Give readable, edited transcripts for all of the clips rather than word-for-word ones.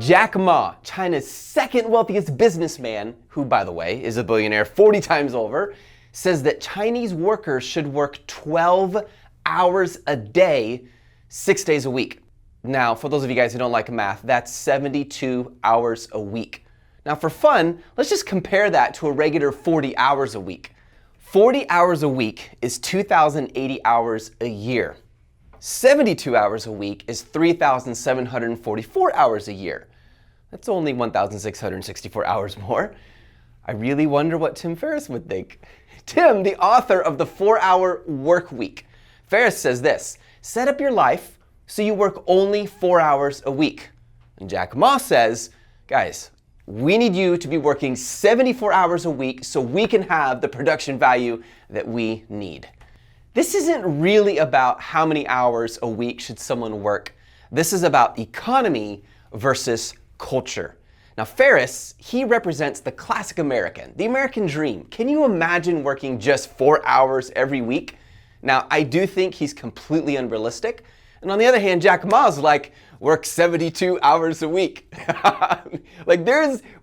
Jack Ma, China's second wealthiest businessman, who, by the way, is a billionaire 40 times over, says that Chinese workers should work 12 hours a day, 6 days a week. Now, for those of you guys who don't like math, that's 72 hours a week. Now, for fun, let's just compare that to a regular 40 hours a week. 40 hours a week is 2,080 hours a year. 72 hours a week is 3,744 hours a year. That's only 1,664 hours more. I really wonder what Tim Ferris would think. Tim, the author of the 4-Hour Work Week. Ferris says this: set up your life so you work only 4 hours a week. And Jack Ma says, guys, we need you to be working 74 hours a week so we can have the production value that we need. This isn't really about how many hours a week should someone work. This is about economy versus culture. Now, Ferris, he represents the classic American, the American dream. Can you imagine working just 4 hours every week? Now, I do think he's completely unrealistic. And on the other hand, Jack Ma's like, work 72 hours a week. Like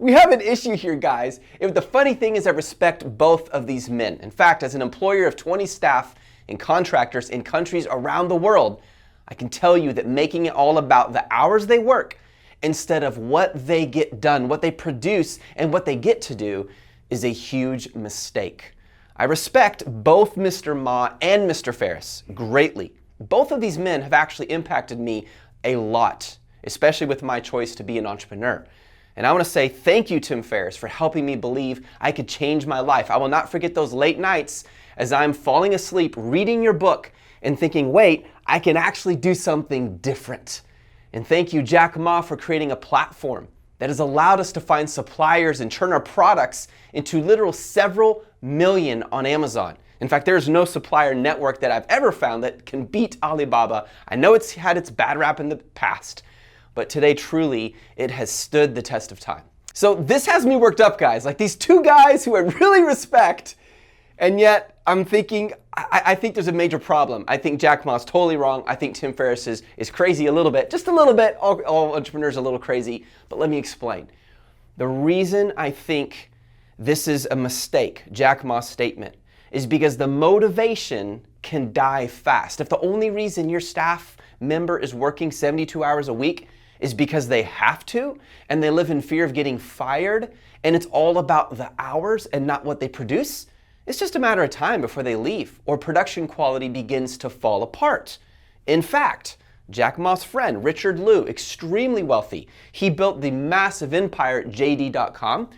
we have an issue here, guys. The funny thing is I respect both of these men. In fact, as an employer of 20 staff and contractors in countries around the world, I can tell you that making it all about the hours they work instead of what they get done, what they produce, and what they get to do is a huge mistake. I respect both Mr. Ma and Mr. Ferris greatly. Both of these men have actually impacted me a lot, especially with my choice to be an entrepreneur. And I want to say thank you, Tim Ferris, for helping me believe I could change my life. I will not forget those late nights as I'm falling asleep, reading your book, and thinking, wait, I can actually do something different. And thank you, Jack Ma, for creating a platform that has allowed us to find suppliers and turn our products into literal several million on Amazon. In fact, there's no supplier network that I've ever found that can beat Alibaba. I know it's had its bad rap in the past, but today, truly, it has stood the test of time. So this has me worked up, guys. Like these two guys who I really respect, and yet I'm thinking, I think there's a major problem. I think Jack Ma's totally wrong. I think Tim Ferris is crazy a little bit, just a little bit. All entrepreneurs are a little crazy, but let me explain. The reason I think this is a mistake, Jack Ma's statement, is because the motivation can die fast. If the only reason your staff member is working 72 hours a week is because they have to, and they live in fear of getting fired, and it's all about the hours and not what they produce, it's just a matter of time before they leave, or production quality begins to fall apart. In fact, Jack Ma's friend, Richard Liu, extremely wealthy, he built the massive empire JD.com.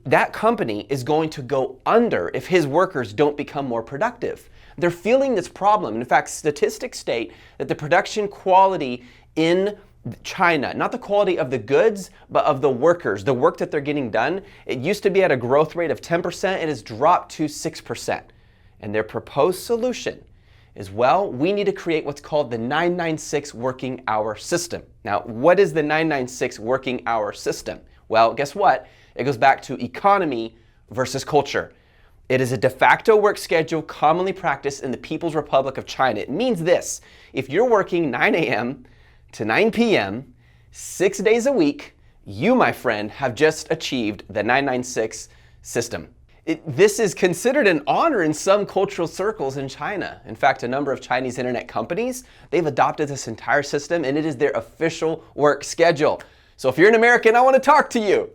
That company is going to go under if his workers don't become more productive. They're feeling this problem. In fact, statistics state that the production quality in China, not the quality of the goods, but of the workers, the work that they're getting done, it used to be at a growth rate of 10%, it has dropped to 6%. And their proposed solution is, well, we need to create what's called the 996 working hour system. Now, what is the 996 working hour system? Well, guess what? It goes back to economy versus culture. It is a de facto work schedule commonly practiced in the People's Republic of China. It means this: if you're working 9 a.m. to 9 p.m., 6 days a week, you, my friend, have just achieved the 996 system. This is considered an honor in some cultural circles in China. In fact, a number of Chinese internet companies, they've adopted this entire system, and it is their official work schedule. So if you're an American, I want to talk to you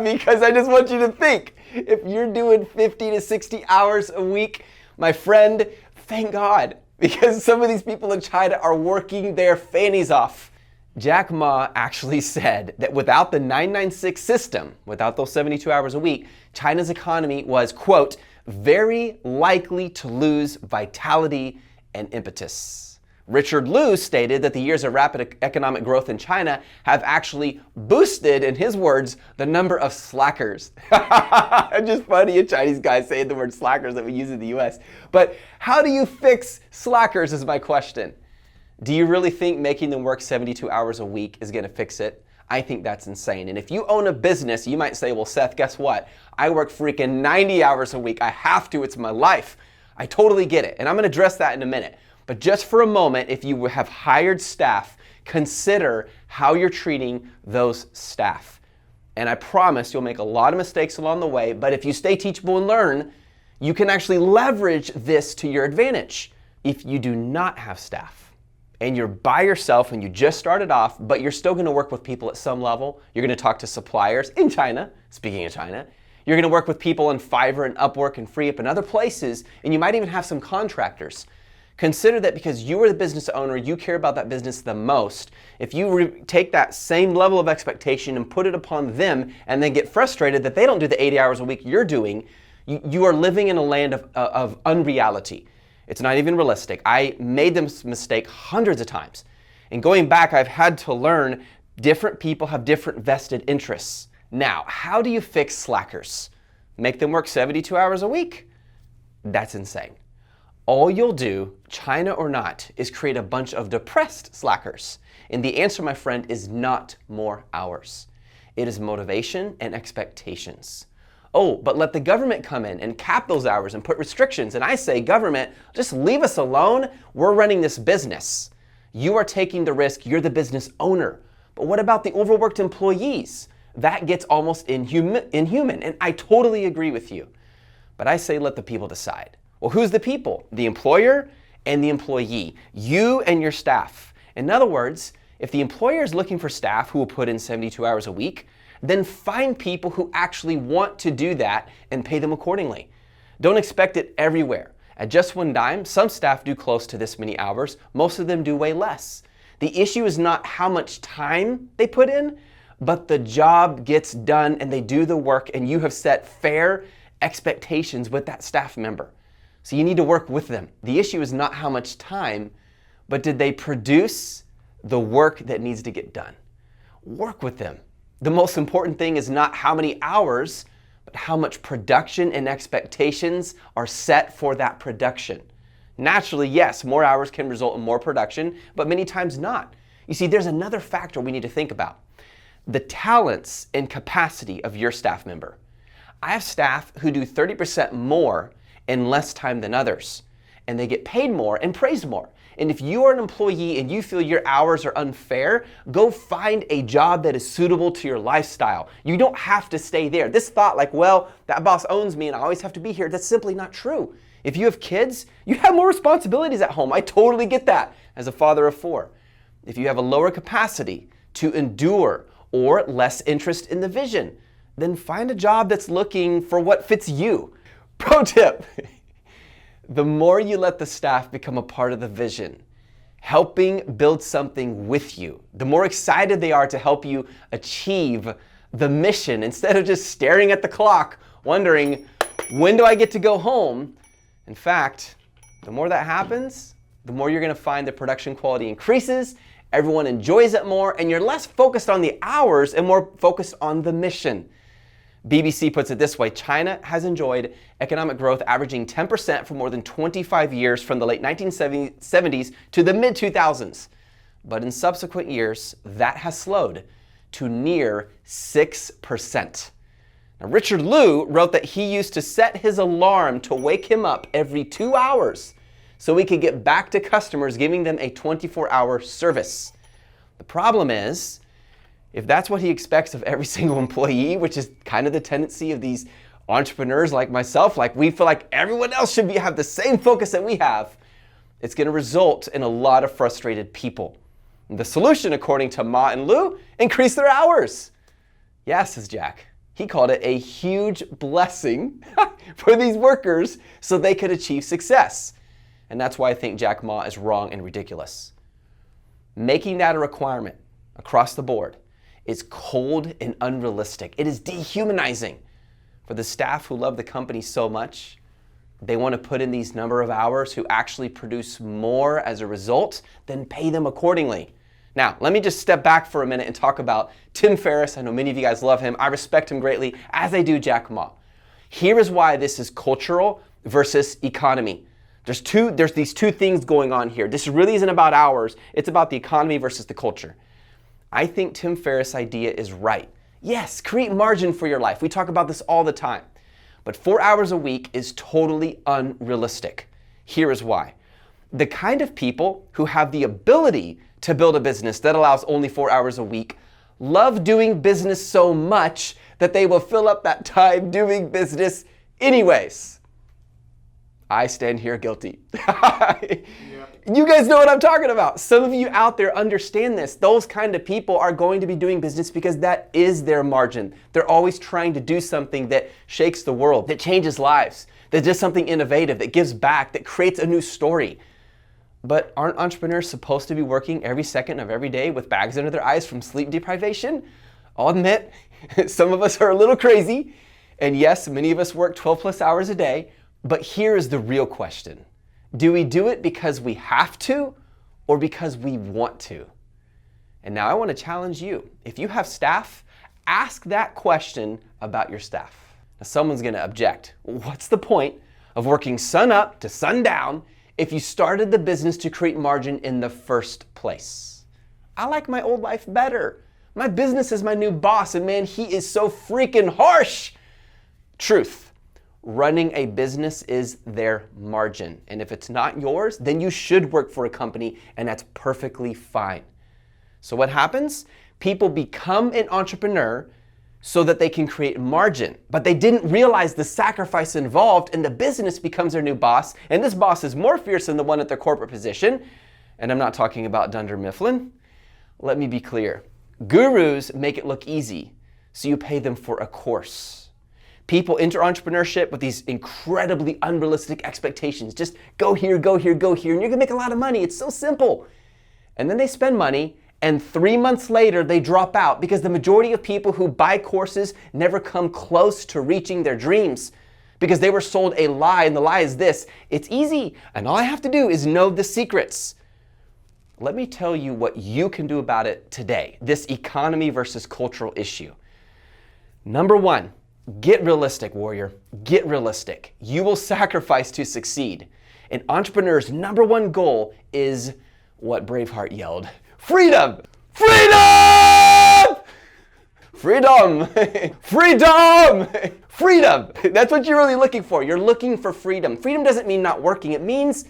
because I just want you to think, if you're doing 50 to 60 hours a week, my friend, thank God, because some of these people in China are working their fannies off. Jack Ma actually said that without the 996 system, without those 72 hours a week, China's economy was, quote, very likely to lose vitality and impetus. Richard Liu stated that the years of rapid economic growth in China have actually boosted, in his words, the number of slackers. It's just funny, a Chinese guy saying the word slackers that we use in the US. But how do you fix slackers is my question. Do you really think making them work 72 hours a week is going to fix it? I think that's insane. And if you own a business, you might say, well, Seth, guess what? I work freaking 90 hours a week. I have to. It's my life. I totally get it. And I'm going to address that in a minute. But just for a moment, if you have hired staff, consider how you're treating those staff. And I promise you'll make a lot of mistakes along the way, but if you stay teachable and learn, you can actually leverage this to your advantage. If you do not have staff and you're by yourself and you just started off, but you're still gonna work with people at some level, you're gonna talk to suppliers in China, speaking of China, you're gonna work with people on Fiverr and Upwork and FreeUp and other places, and you might even have some contractors. Consider that because you are the business owner, you care about that business the most. If you take that same level of expectation and put it upon them and then get frustrated that they don't do the 80 hours a week you're doing, you are living in a land of unreality. It's not even realistic. I made this mistake hundreds of times. And going back, I've had to learn different people have different vested interests. Now, how do you fix slackers? Make them work 72 hours a week? That's insane. All you'll do, China or not, is create a bunch of depressed slackers. And the answer, my friend, is not more hours. It is motivation and expectations. Oh, but let the government come in and cap those hours and put restrictions. And I say, government, just leave us alone. We're running this business. You are taking the risk. You're the business owner. But what about the overworked employees? That gets almost inhuman. And I totally agree with you. But I say, let the people decide. Well, who's the people? The employer and the employee. You and your staff. In other words, if the employer is looking for staff who will put in 72 hours a week, then find people who actually want to do that and pay them accordingly. Don't expect it everywhere. At Just One Dime, some staff do close to this many hours. Most of them do way less. The issue is not how much time they put in, but the job gets done and they do the work, and you have set fair expectations with that staff member. So you need to work with them. The issue is not how much time, but did they produce the work that needs to get done? Work with them. The most important thing is not how many hours, but how much production and expectations are set for that production. Naturally, yes, more hours can result in more production, but many times not. You see, there's another factor we need to think about. The talents and capacity of your staff member. I have staff who do 30% more in less time than others, and they get paid more and praised more. And if you are an employee and you feel your hours are unfair, go find a job that is suitable to your lifestyle. You don't have to stay there. This thought like, well, that boss owns me and I always have to be here, that's simply not true. If you have kids, you have more responsibilities at home. I totally get that as a father of 4. If you have a lower capacity to endure or less interest in the vision, then find a job that's looking for what fits you. Pro tip, the more you let the staff become a part of the vision, helping build something with you, the more excited they are to help you achieve the mission instead of just staring at the clock, wondering, when do I get to go home? In fact, the more that happens, the more you're gonna find the production quality increases, everyone enjoys it more, and you're less focused on the hours and more focused on the mission. BBC puts it this way: China has enjoyed economic growth averaging 10% for more than 25 years from the late 1970s to the mid-2000s. But in subsequent years, that has slowed to near 6%. Now, Richard Liu wrote that he used to set his alarm to wake him up every 2 hours so he could get back to customers, giving them a 24-hour service. The problem is, if that's what he expects of every single employee, which is kind of the tendency of these entrepreneurs like myself, like we feel like everyone else should have the same focus that we have, it's going to result in a lot of frustrated people. And the solution, according to Ma and Liu, increase their hours. Yes, says Jack. He called it a huge blessing for these workers so they could achieve success. And that's why I think Jack Ma is wrong and ridiculous. Making that a requirement across the board is cold and unrealistic. It is dehumanizing. For the staff who love the company so much, they want to put in these number of hours who actually produce more as a result, then pay them accordingly. Now, let me just step back for a minute and talk about Tim Ferris. I know many of you guys love him. I respect him greatly, as I do Jack Ma. Here is why this is cultural versus economy. There's these two things going on here. This really isn't about hours. It's about the economy versus the culture. I think Tim Ferriss' idea is right. Yes, create margin for your life. We talk about this all the time. But 4 hours a week is totally unrealistic. Here is why. The kind of people who have the ability to build a business that allows only 4 hours a week love doing business so much that they will fill up that time doing business anyways. I stand here guilty. You guys know what I'm talking about. Some of you out there understand this. Those kind of people are going to be doing business because that is their margin. They're always trying to do something that shakes the world, that changes lives, that does something innovative, that gives back, that creates a new story. But aren't entrepreneurs supposed to be working every second of every day with bags under their eyes from sleep deprivation? I'll admit, some of us are a little crazy. And yes, many of us work 12 plus hours a day. But here is the real question. Do we do it because we have to or because we want to? And now I want to challenge you. If you have staff, ask that question about your staff. Now someone's going to object. What's the point of working sun up to sundown if you started the business to create margin in the first place? I like my old life better. My business is my new boss, and man, he is so freaking harsh. Truth. Running a business is their margin. And if it's not yours, then you should work for a company, and that's perfectly fine. So what happens? People become an entrepreneur so that they can create margin, but they didn't realize the sacrifice involved, and the business becomes their new boss, and this boss is more fierce than the one at their corporate position. And I'm not talking about Dunder Mifflin. Let me be clear. Gurus make it look easy, so you pay them for a course. People enter entrepreneurship with these incredibly unrealistic expectations. Just go here, go here, go here, and you're gonna make a lot of money. It's so simple. And then they spend money, and 3 months later, they drop out because the majority of people who buy courses never come close to reaching their dreams because they were sold a lie, and the lie is this: it's easy, and all I have to do is know the secrets. Let me tell you what you can do about it today, this economy versus cultural issue. Number one, get realistic, warrior. Get realistic. You will sacrifice to succeed. An entrepreneur's number one goal is what Braveheart yelled: freedom! Freedom! Freedom! Freedom! Freedom! That's what you're really looking for. You're looking for freedom. Freedom doesn't mean not working. It means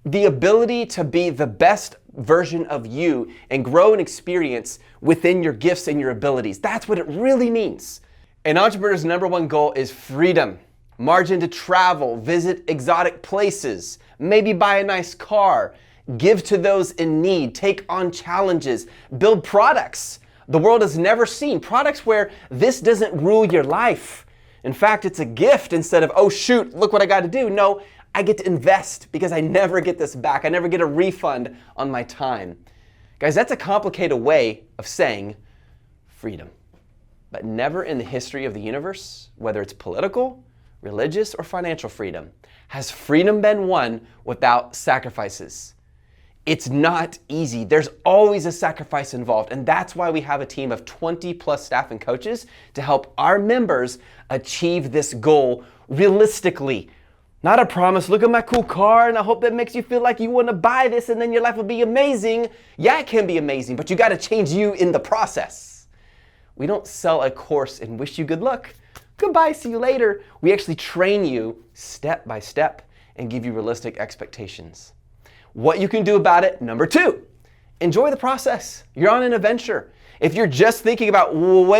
the ability to be the best version of you and grow and experience within your gifts and your abilities. That's what it really means. An entrepreneur's number one goal is freedom. Margin to travel, visit exotic places, maybe buy a nice car, give to those in need, take on challenges, build products the world has never seen, products where this doesn't rule your life. In fact, it's a gift instead of, oh shoot, look what I got to do. No, I get to invest because I never get this back. I never get a refund on my time. Guys, that's a complicated way of saying freedom. But never in the history of the universe, whether it's political, religious, or financial freedom, has freedom been won without sacrifices. It's not easy. There's always a sacrifice involved, and that's why we have a team of 20 plus staff and coaches to help our members achieve this goal realistically. Not a promise, look at my cool car, and I hope that makes you feel like you want to buy this and then your life will be amazing. Yeah, it can be amazing, but you got to change you in the process. We don't sell a course and wish you good luck. Goodbye, see you later. We actually train you step by step and give you realistic expectations. What you can do about it, number two, enjoy the process. You're on an adventure. If you're just thinking about once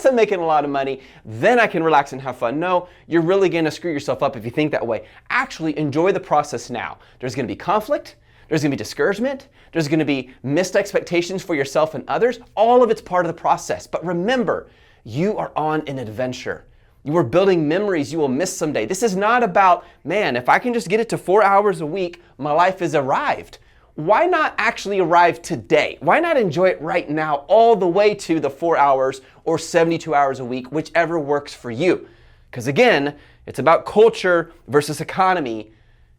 I'm making a lot of money, then I can relax and have fun. No, you're really gonna screw yourself up if you think that way. Actually, enjoy the process now. There's gonna be conflict. There's gonna be discouragement. There's gonna be missed expectations for yourself and others. All of it's part of the process. But remember, you are on an adventure. You are building memories you will miss someday. This is not about, man, if I can just get it to 4 hours a week, my life has arrived. Why not actually arrive today? Why not enjoy it right now all the way to the 4 hours or 72 hours a week, whichever works for you? Because again, it's about culture versus economy.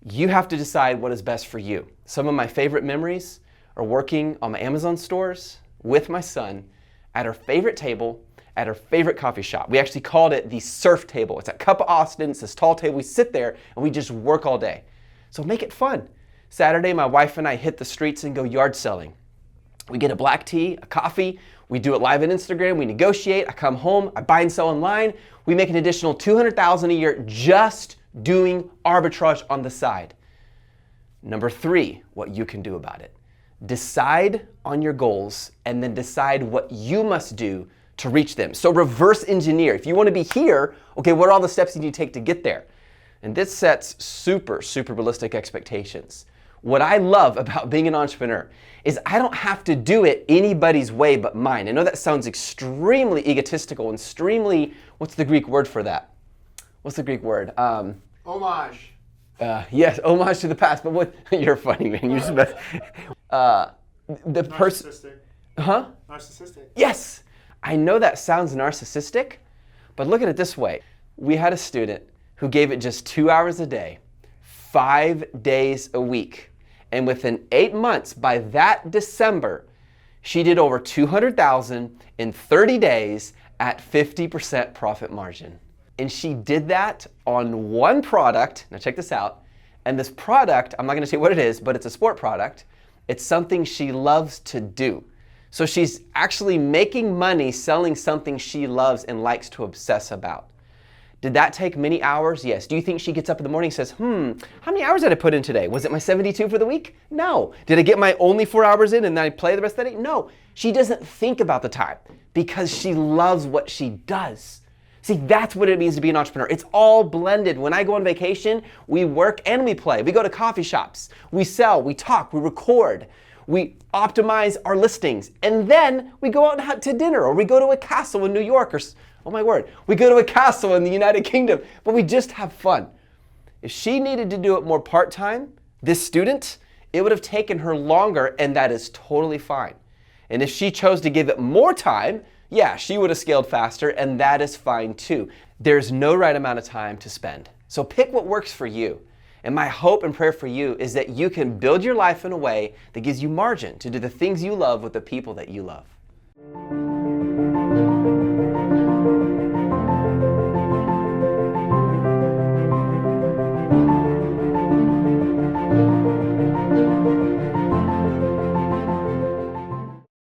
You have to decide what is best for you. Some of my favorite memories are working on my Amazon stores with my son at our favorite table at our favorite coffee shop. We actually called it the surf table. It's at Cup of Austin. It's this tall table. We sit there and we just work all day. So make it fun. Saturday, my wife and I hit the streets and go yard selling. We get a black tea, a coffee. We do it live on Instagram. We negotiate. I come home. I buy and sell online. We make an additional $200,000 a year just doing arbitrage on the side. Number 3, what you can do about it. Decide on your goals and then decide what you must do to reach them. So reverse engineer. If you want to be here, okay, what are all the steps you need to take to get there? And this sets super realistic expectations. What I love about being an entrepreneur is I don't have to do it anybody's way but mine. I know that sounds extremely egotistical and extremely, what's the Greek word for that? What's the Greek word? Homage. Yes, homage to the past, but what, you're funny, man. You're just best. The person. Narcissistic. Huh? Narcissistic. Yes! I know that sounds narcissistic, but look at it this way. We had a student who gave it just 2 hours a day, 5 days a week. And within 8 months, by that December, she did over $200,000 in 30 days at 50% profit margin. And she did that on one product. Now check this out. And this product, I'm not going to say what it is, but it's a sport product. It's something she loves to do. So she's actually making money selling something she loves and likes to obsess about. Did that take many hours? Yes. Do you think she gets up in the morning and says, how many hours did I put in today? Was it my 72 for the week? No. Did I get my only 4 hours in and then I play the rest of the day? No. She doesn't think about the time because she loves what she does. See, that's what it means to be an entrepreneur. It's all blended. When I go on vacation, we work and we play. We go to coffee shops. We sell, we talk, we record. We optimize our listings. And then we go out to dinner or we go to a castle in New York or, oh my word, we go to a castle in the United Kingdom, but we just have fun. If she needed to do it more part-time, this student, it would have taken her longer, and that is totally fine. And if she chose to give it more time, yeah, she would have scaled faster, and that is fine too. There's no right amount of time to spend. So pick what works for you. And my hope and prayer for you is that you can build your life in a way that gives you margin to do the things you love with the people that you love.